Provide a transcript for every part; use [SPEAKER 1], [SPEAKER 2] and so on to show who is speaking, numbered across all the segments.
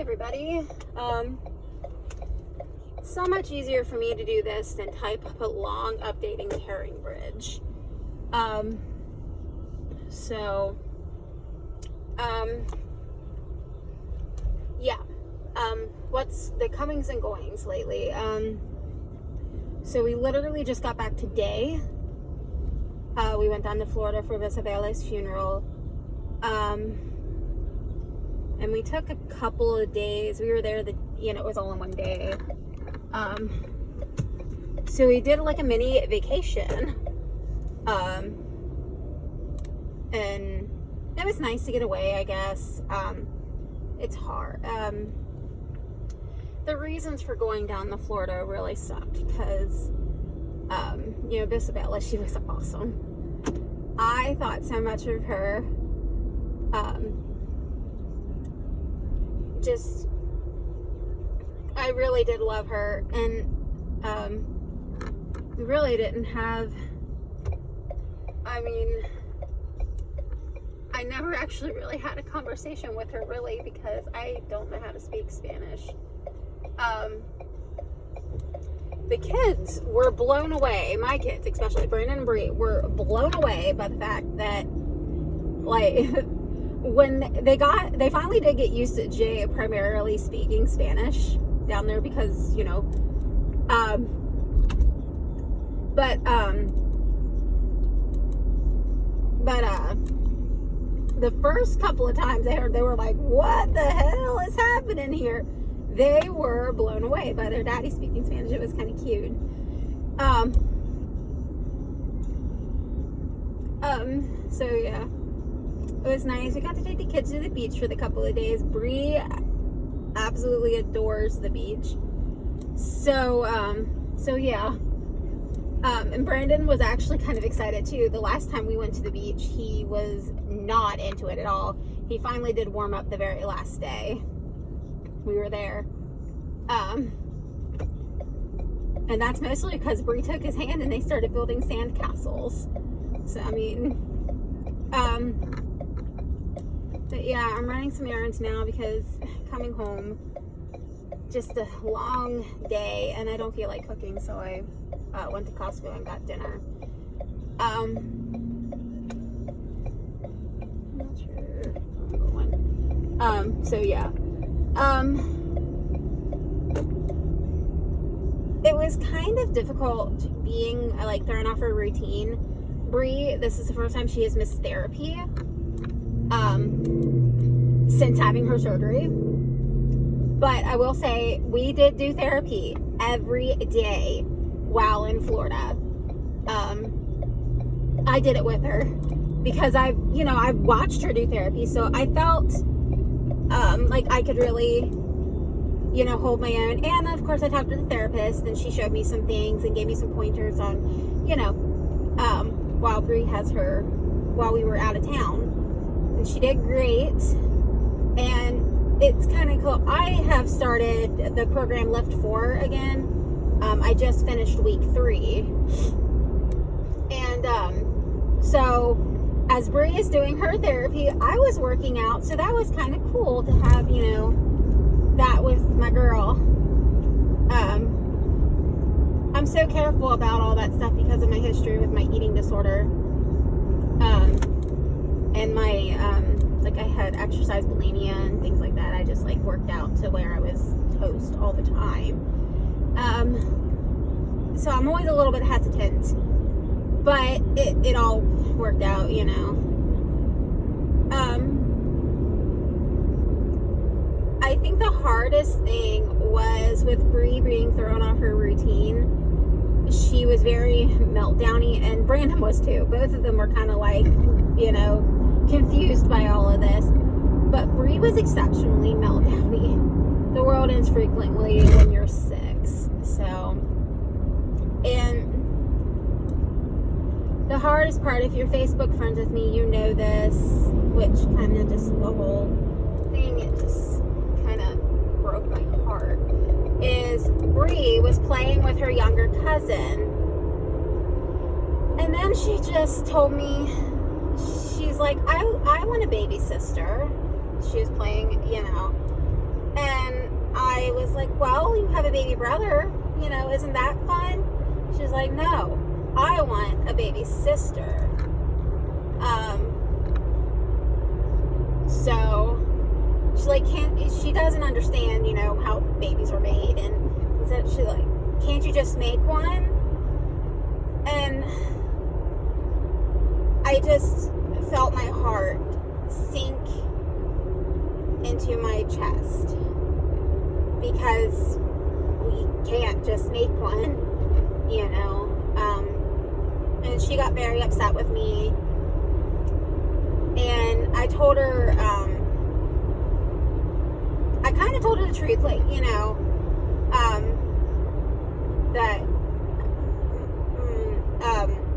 [SPEAKER 1] everybody. So much easier for me to do this than type up a long updating Herring Bridge. What's the comings and goings lately? So we literally just got back today. We went down to Florida for Isabela's funeral. And we took a couple of days. We were there, it was all in one day. So we did like a mini vacation. And it was nice to get away, I guess. It's hard. The reasons for going down to Florida really sucked because, Isabella, she was awesome. I thought so much of her. I really did love her, and we really didn't have, I never actually really had a conversation with her, really, because I don't know how to speak Spanish. The kids were blown away, my kids, especially Brandon and Bree, were blown away by the fact that, when they finally did get used to Jay primarily speaking Spanish down there because, the first couple of times they were like, what the hell is happening here? They were blown away by their daddy speaking Spanish. It was kind of cute. So yeah. It was nice. We got to take the kids to the beach for the couple of days. Bree absolutely adores the beach. So yeah. And Brandon was actually kind of excited too. The last time we went to the beach, he was not into it at all. He finally did warm up the very last day we were there. And that's mostly because Bree took his hand and they started building sand castles. So, but yeah, I'm running some errands now because coming home, just a long day, and I don't feel like cooking, so I went to Costco and got dinner. I'm not sure. So yeah. It was kind of difficult being thrown off her routine. Bree, this is the first time she has missed therapy since having her surgery. But I will say, we did do therapy every day while in Florida. I did it with her because I've watched her do therapy, so I felt like I could really, hold my own. And of course I talked to the therapist and she showed me some things and gave me some pointers on, while Bree while we were out of town. And she did great. And it's kind of cool. I have started the program Lift 4 again. I just finished week 3. And so as Bree is doing her therapy, I was working out. So that was kind of cool to have, that with my girl. I'm so careful about all that stuff because of my history with my eating disorder. And my, I had exercise bulimia and things like that. I just worked out to where I was toast all the time. So I'm always a little bit hesitant, but it all worked out, I think the hardest thing was with Bree being thrown off her routine. She was very meltdowny, and Brandon was too. Both of them were kind of confused by all of this. But Bree was exceptionally meltdowny. The world ends frequently when you're 6. So, and the hardest part, if you're Facebook friends with me, you know this, which kind of just the whole thing, it just kind of broke my heart, is Bree was playing with her younger cousin. And then she just told me, she's like, I want a baby sister. She was playing, and I was like, well, you have a baby brother, you know, isn't that fun? She's like, no, I want a baby sister. So she's like, she doesn't understand, you know, how babies are made, and so she's like, can't you just make one? And I just felt my heart sink into my chest, because we can't just make one, you know. And she got very upset with me, and I told her, I kind of told her the truth, like, you know,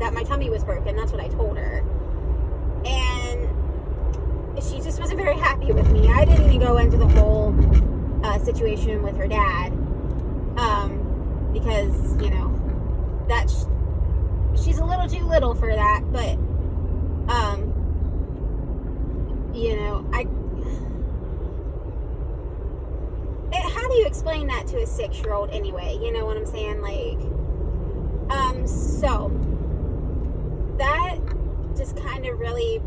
[SPEAKER 1] that my tummy was broken. That's what I told her. And she just wasn't very happy with me. I didn't even go into the whole situation with her dad, because, you know, she's a little too little for that, but, you know, how do you explain that to a 6-year-old anyway? You know what I'm saying? Like, so that just kind of really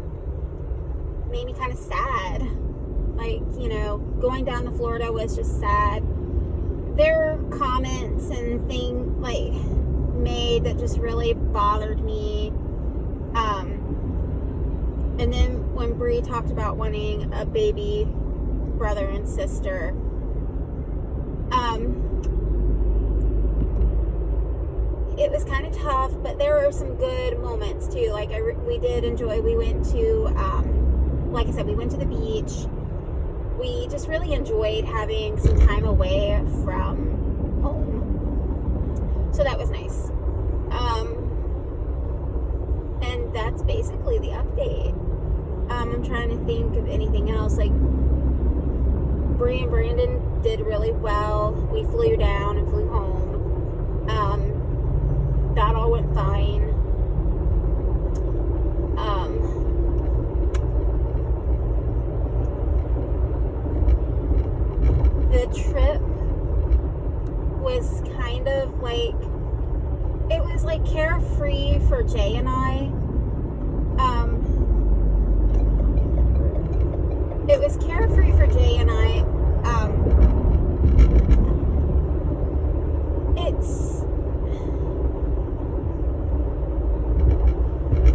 [SPEAKER 1] made me kind of sad. Like, you know, going down to Florida was just sad. There were comments and things like made that just really bothered me. And then when Bree talked about wanting a baby brother and sister, it was kind of tough, but there were some good moments too. Like, we did enjoy, we went to, like I said, we went to the beach. We just really enjoyed having some time away from home. So that was nice. And that's basically the update. I'm trying to think of anything else. Like, Bree and Brandon did really well. We flew down and flew home. That all went fine. The trip was kind of like, it was like carefree for Jay and I. It was carefree for Jay and I.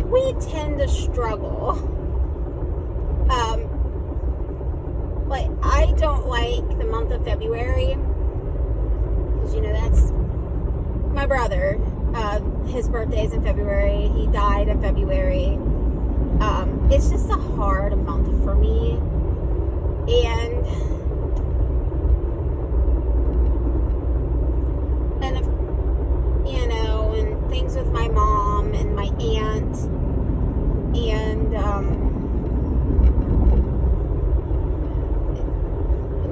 [SPEAKER 1] We tend to struggle. Like, I don't like the month of February, because, you know, that's my brother. His birthday's in February. He died in February. It's just a hard month for me. And if, you know, and things with my mom and my aunt, and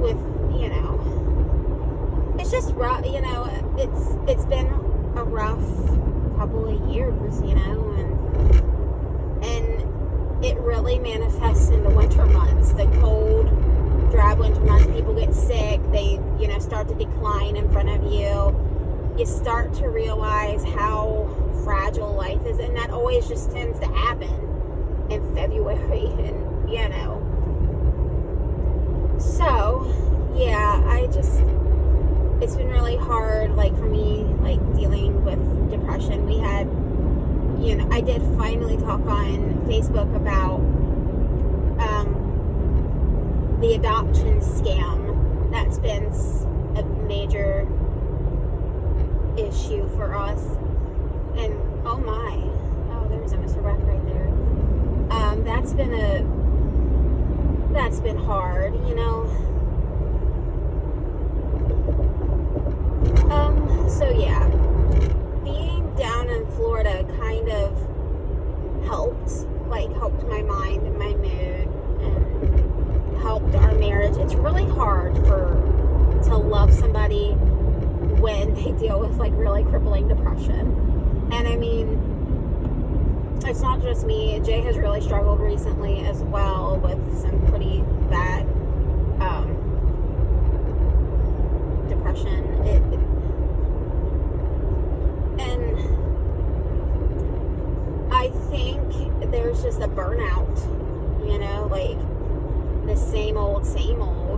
[SPEAKER 1] with, you know, it's just rough, you know, it's been a rough couple of years, you know, and it really manifests in the winter months, the cold, dry winter months. People get sick, they, you know, start to decline in front of you. You start to realize how fragile life is, and that always just tends to happen in February, and, you know. So, yeah, it's been really hard, like, for me, like, dealing with depression. We had, you know, I did finally talk on Facebook about the adoption scam. That's been a major issue for us. And oh my, there's a Mr. Wreck right there. That's been hard, you know. So yeah, being down in Florida kind of helped my mind and my mood, and helped our marriage. It's really hard to love somebody when they deal with, like, really crippling depression. And I mean, it's not just me. Jay has really struggled recently as well with some pretty bad just same old,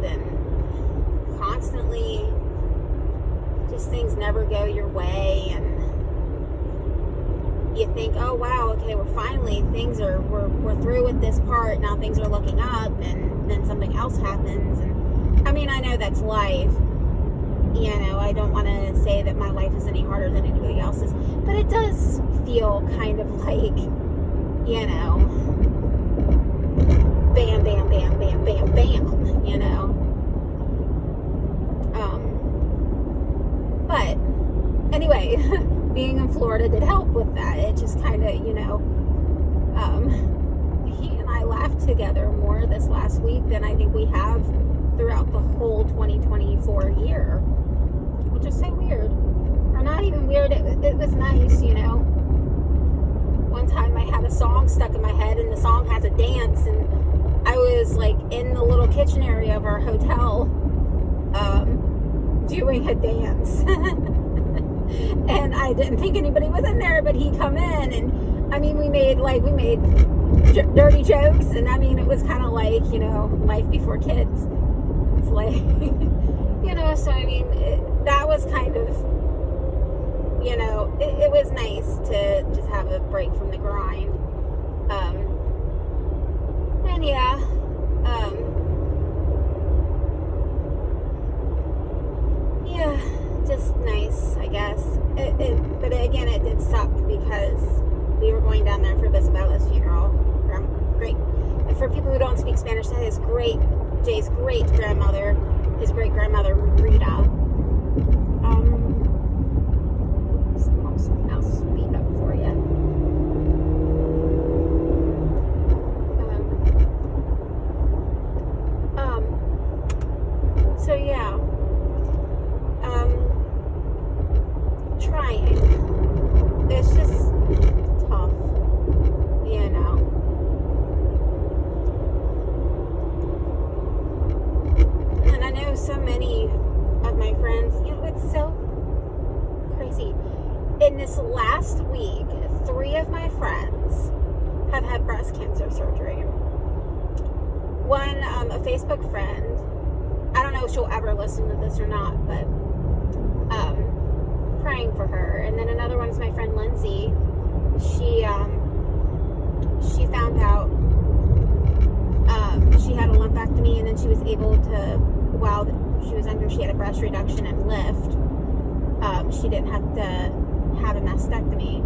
[SPEAKER 1] and constantly just things never go your way, and you think, oh wow, okay, we're through with this part, now things are looking up, and then something else happens. And I mean, I know that's life, I don't want to say that my life is any harder than anybody else's, but it does feel kind of like, bam, bam, bam, bam, bam, bam, but anyway, being in Florida did help with that. It just kind of, he and I laughed together more this last week than I think we have throughout the whole 2024 year, which is so weird. Or not even weird, it was nice, One time I had a song stuck in my head, and the song has a dance, and I was like in the little kitchen area of our hotel doing a dance. And I didn't think anybody was in there, but he come in, and I mean, we made dirty jokes, and I mean, it was kind of like, life before kids. It's like, so I mean, that was kind of, it was nice to just have a break from the grind. And yeah, just nice, I guess. But again, it did suck because we were going down there for Bisabella's funeral. Great. And for people who don't speak Spanish, that is Jay's great grandmother, his great grandmother Rita. I'll speed up for you. So yeah. Trying. It's just tough, And I know so many of my friends, it's so crazy. In this last week, 3 of my friends have had breast cancer surgery. One, a Facebook friend, I don't know if she'll ever listen to this or not, but praying for her. And then another one's my friend Lindsay. She found out she had a lumpectomy, and then she was able to, while she was under, she had a breast reduction and lift. She didn't have to have a mastectomy.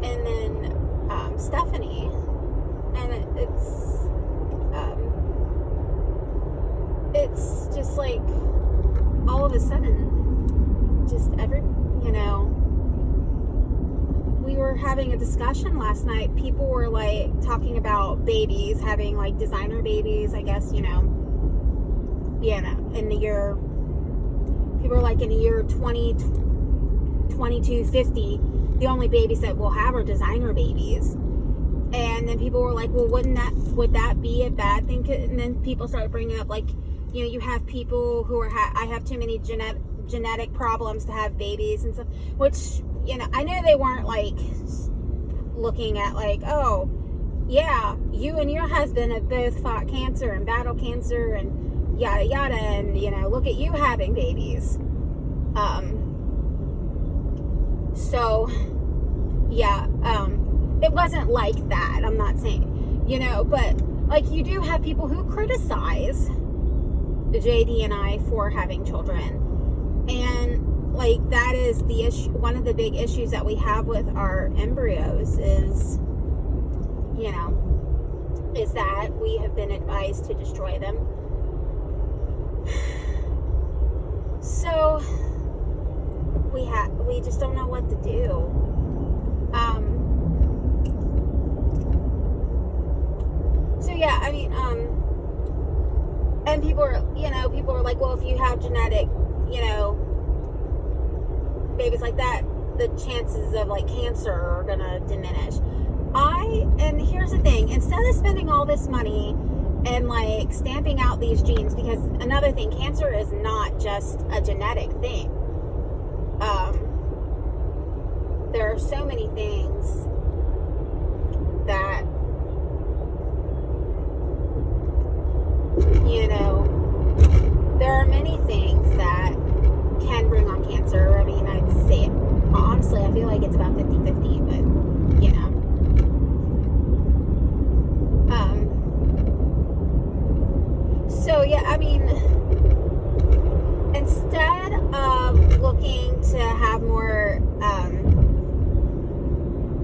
[SPEAKER 1] And then Stephanie, and it's just like all of a sudden, just we were having a discussion last night. People were like talking about babies, having like designer babies, I guess, in the year, people are like in the year 2250, the only babies that we'll have are designer babies. And then people were like, well, would that be a bad thing? And then people started bringing up, like, you have people who I have too many genetic problems to have babies and stuff, which, I know they weren't like looking at like, oh yeah, you and your husband have both fought cancer and battled cancer and yada yada, and look at you having babies. So yeah, it wasn't like that. I'm not saying, but like, you do have people who criticize JD and I for having children, and like, that is the issue. One of the big issues that we have with our embryos is, is that we have been advised to destroy them. So we just don't know what to do. So yeah, I mean, and people are like, well, if you have genetic, babies like that, the chances of like cancer are gonna diminish. And here's the thing, instead of spending all this money and like stamping out these genes, because another thing, cancer is not just a genetic thing. there are so many things that, you know, there are many things that can bring on cancer. I mean, I'd say it, honestly, I feel like it's about 50-50, but, you know. So, yeah, I mean, instead of looking to have more,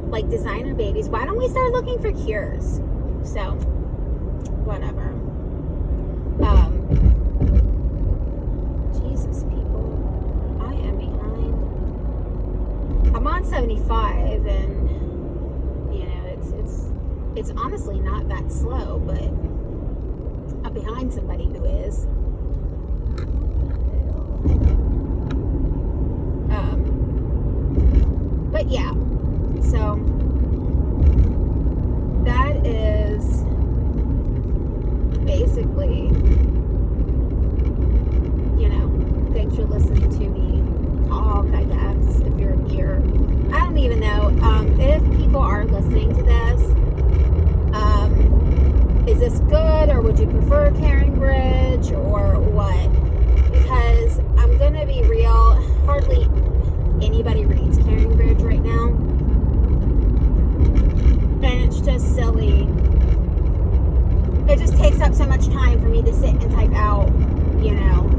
[SPEAKER 1] like, designer babies, why don't we start looking for cures? So, whatever. Jesus, people. I am behind. I'm on 75, and, you know, it's honestly not that slow, but I'm behind somebody who is. But yeah, so that is basically, you know, thanks for listening to me talk, I guess, if you're here. I don't even know if people are listening to this. Is this good, or would you prefer CaringBridge, or what? Because I'm gonna be real, hardly anybody reads CaringBridge right now, and it's just silly. It just takes up so much time for me to sit and type out, you know,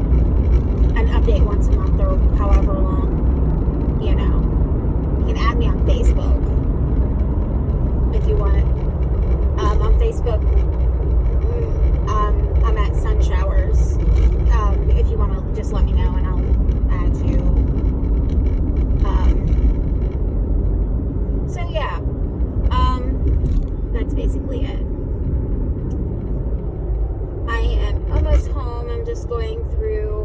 [SPEAKER 1] an update once a month or however long, you know. You can add me on Facebook if you want. On Facebook, I'm at Sun Showers. If you want to just let me know and I'll add you. So yeah, that's basically it. I am almost home. I'm just going through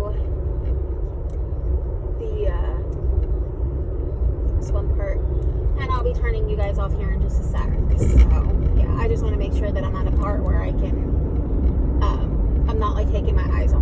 [SPEAKER 1] this one part, and I'll be turning you guys off here in just a sec. So yeah, I just want to make sure that I'm at a part where I can, I'm not like taking my eyes